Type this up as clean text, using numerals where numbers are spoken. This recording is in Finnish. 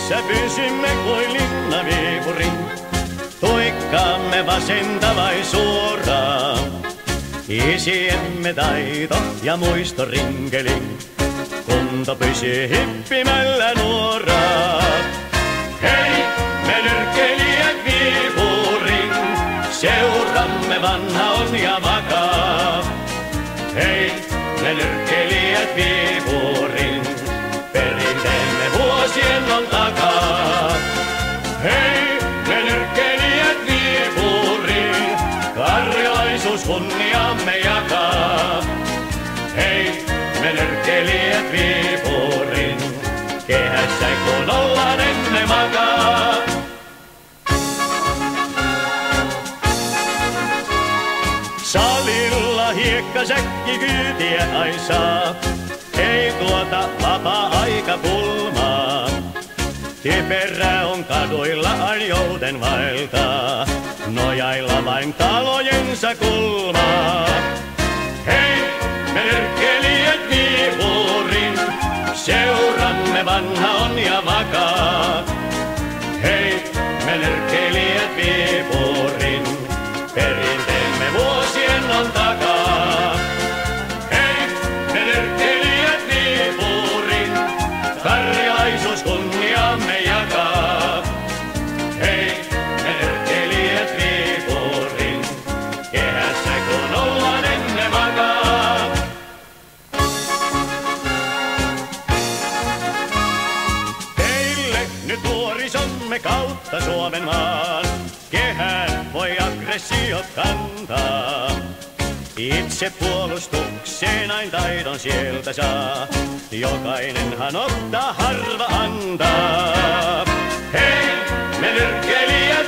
missä pysymme kuin linnaviipurin. Tuikkaamme vasenta vai suoraan, isiemme taito ja muisto rinkelin. Kunto pysyy hippimällä nuoraa. Hei, me nyrkkeilijät Viipurin, seuramme vanha on ja vakaa. Hei, me nyrkkeilijät Viipurin, perinteemme vuosien on takaa. Hei, me nyrkkeilijät Viipurin, karjalaisuus kunniamme jakaa. Hei, me nyrkkeilijät Viipurin, kehässä kun ollaan emme makaa. Salilla hiekkasäkki kyytiä aisaa, ei tuota vapaa-aika pulmaa. Typerä on kaduilla jouten vaeltaa, nojailla vain talojensa kulmaa. Hei, me nyrkkeilijät Viipurin, seuramme vanha on ja vakaa. Hei, me nyrkkeilijät Viipurin, perinteemme vuosien on takaa. Hei, me nyrkkeilijät Viipurin, karjalaisuus kunniamme jakaa. Hei, me nyrkkeilijät Viipurin, kehässä kun ollaan emme makaa. Teille nyt nuorisomme kautta Suomen maan, kehään voi aggressiot kantaa. Itse puolustukseen aina taidon sieltä saa, jokainenhan ottaa harva antaa. Hei, me nyrkkeilijät